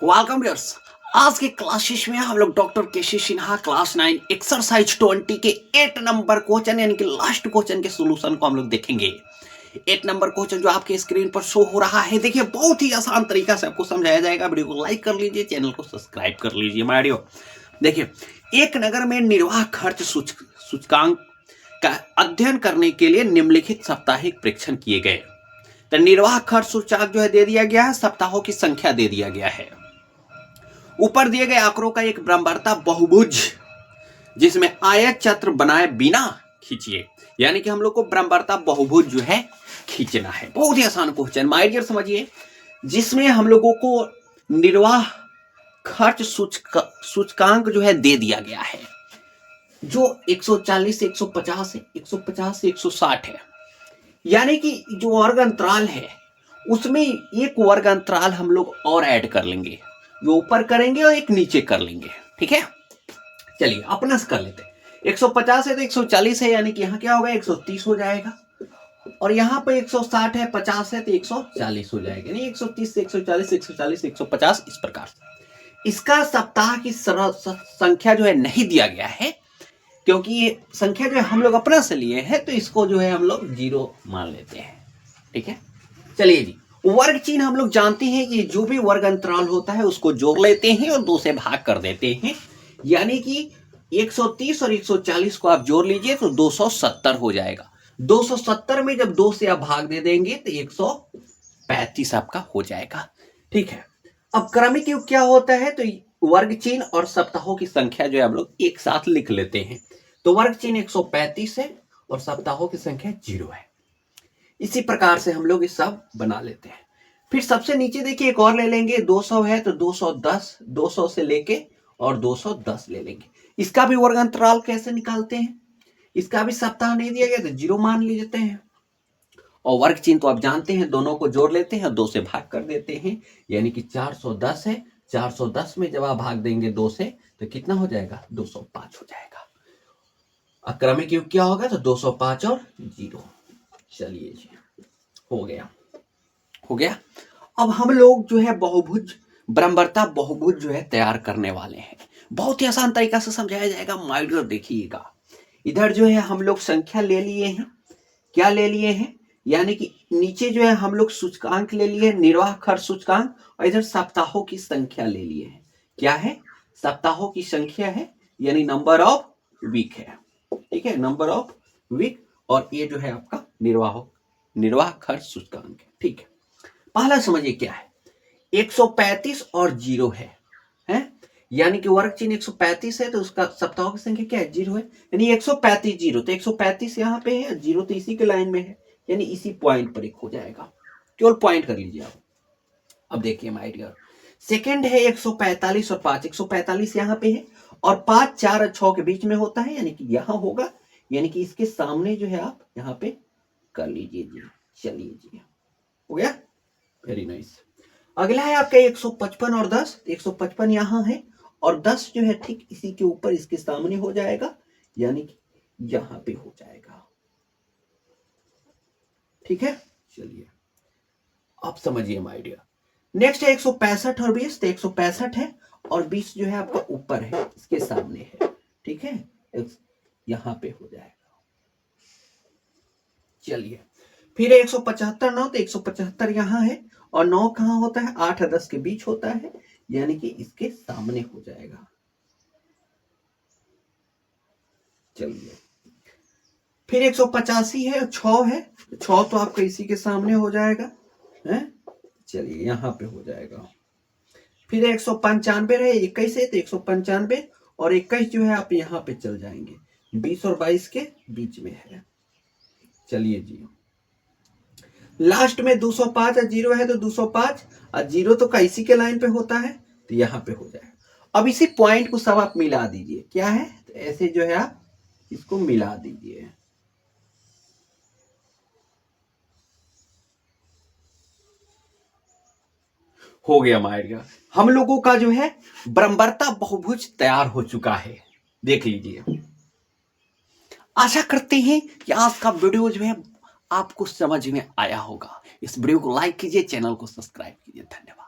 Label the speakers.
Speaker 1: Welcome dears. आज के classes में हम लोग डॉक्टर केसी सिन्हा क्लास 9 एक्सरसाइज 20 के 8 नंबर क्वेश्चन यानी कि लास्ट क्वेश्चन के सॉल्यूशन को हम लोग देखेंगे। 8 नंबर क्वेश्चन जो आपके स्क्रीन पर शो हो रहा है, देखिए बहुत ही आसान तरीका से आपको समझाया जाएगा। वीडियो को लाइक कर लीजिए, चैनल को सब्सक्राइब कर लीजिए। मारियो देखिए, एक नगर में निर्वाह खर्च सूचकांक का अध्ययन करने के लिए निम्नलिखित साप्ताहिक परीक्षण किए गए। तो निर्वाह खर्च सूचकांक जो है दे दिया गया है, सप्ताहों की संख्या दे दिया गया है। ऊपर दिए गए आंकड़ों का एक ब्रह्मांडता बहुभुज जिसमें आयत चक्र बनाए बिना खींचिए, यानी कि हम लोग को ब्रह्मांडता बहुभुज जो है खींचना है। बहुत ही आसान क्वेश्चन माय डियर, समझिए, जिसमें हम लोगों को निर्वाह खर्च सूचकांक जो है दे दिया गया है, जो 140 से 150 है, 150 से 160 है, यानी कि जो वर्ग अंतराल है उसमें एक वर्ग अंतराल हम लोग और ऐड कर लेंगे, जो ऊपर करेंगे और एक नीचे कर लेंगे। ठीक है, चलिए अपना से कर लेते हैं। 150 है तो 140 है, यानी कि यहाँ क्या होगा 130 हो जाएगा, और यहाँ पे 160 है, 50 है तो 140 हो जाएगा, यानी 130 से 140, 140 से 150 इस प्रकार से। इसका सप्ताह की संख्या जो है नहीं दिया गया है, क्योंकि ये संख्या जो है हम लोग अपना से लिए हैं, तो इसको जो है हम लोग 0 मान लेते हैं। ठीक है, चलिए जी, वर्ग चिन्ह हम लोग जानते हैं कि जो भी वर्ग अंतराल होता है उसको जोड़ लेते हैं और 2 से भाग कर देते हैं, यानी कि 130 और 140 को आप जोड़ लीजिए तो 270 हो जाएगा। 270 में जब 2 से आप भाग दे देंगे तो 135 आपका हो जाएगा। ठीक है, अब क्रमिक योग क्या होता है, तो वर्ग चिन्ह और सप्ताहों की संख्या जो है हम लोग एक साथ लिख लेते हैं। तो वर्ग चिन्ह 135 है और सप्ताहों की संख्या 0 है। इसी प्रकार से हम लोग ये सब बना लेते हैं। फिर सबसे नीचे देखिए एक और ले लेंगे, 200 है तो 210, 200 से लेके और 210 ले लेंगे। इसका भी वर्ग अंतराल कैसे निकालते हैं, इसका भी सप्ताह नहीं दिया गया तो 0 मान लेते हैं, और वर्ग चिन्ह तो आप जानते हैं, दोनों को जोड़ लेते हैं, 2 से भाग कर देते हैं, यानी कि 410 है। 410 में जब आप भाग देंगे 2 से तो कितना हो जाएगा, 205 हो जाएगा। क्रमिक योग क्या होगा, तो 205 और 0। चलिए जी, हो गया हो गया। अब हम लोग जो है बहुभुज ब्रह्मांडता बहुभुज जो है तैयार करने वाले हैं। बहुत ही आसान तरीका से समझाया जाएगा। माइंड देखिएगा, इधर जो है हम लोग संख्या ले लिए हैं, क्या ले लिए हैं, यानी कि नीचे जो है हम लोग सूचकांक ले लिए, निर्वाह खर्च सूचकांक, और इधर सप्ताहों की संख्या ले लिए हैं। क्या है, सप्ताहों की संख्या है, यानी नंबर ऑफ वीक है। ठीक है, नंबर ऑफ वीक, और ये जो है आपका निर्वाह खर्च सूचकांक है। ठीक है, पहला समझिए क्या है, 135 और 0 है, यानी कि वर्ग चिन्ह 135 है तो उसका सप्ताहों की संख्या क्या है, 0 है, यानी 135 0, तो 135 यहाँ पे है, 0 तो इसी के लाइन में है, यानी इसी पॉइंट पर एक हो जाएगा। केवल पॉइंट कर लीजिए आप। अब देखिए माय डियर, सेकंड है 145 और 5, 145 यहाँ पे है और 5 4 और 6 के बीच में होता है, यानी कि यहाँ होगा, यानी कि इसके सामने जो है आप यहाँ पे कर लीजिए जी। चलिए जी, हो गया, वेरी नाइस। अगला है आपका 155 और 10, 155 यहाँ है और 10 जो है ठीक इसी के ऊपर इसके सामने हो जाएगा, यानी कि यहां पे हो जाएगा। ठीक है, चलिए आप समझिए माय डियर। नेक्स्ट है 165 और 20, तो 165 है और 20 जो है आपका ऊपर है, इसके सामने है। ठीक है, यहां पे हो जाएगा। चलिए, फिर 175 9, तो 175 यहाँ है और 9 कहाँ होता है, 8 और 10 के बीच होता है, यानी कि इसके सामने हो जाएगा। चलिए, फिर 185 है और 6 है, 6 तो आपका इसी के सामने हो जाएगा, है, चलिए यहाँ पे हो जाएगा। फिर 195 है, 21 है तो 195 और 21 जो है आप यहाँ पे चल जाएंगे, 20 और 22 के बीच में है। चलिए जी, लास्ट में 205 और 0 है तो 205 और 0 तो इसी के लाइन पे होता है, तो यहाँ पे हो जाएगा। अब इसी पॉइंट को सब आप मिला दीजिए, क्या है, तो ऐसे जो है आप इसको मिला दीजिए। हो गया माय डियर, हम लोगों का जो है ब्रह्मांडता बहुभुज तैयार हो चुका है। देख लीजिए, आशा करते हैं कि आज का वीडियो जो है आपको समझ में आया होगा। इस वीडियो को लाइक कीजिए, चैनल को सब्सक्राइब कीजिए। धन्यवाद।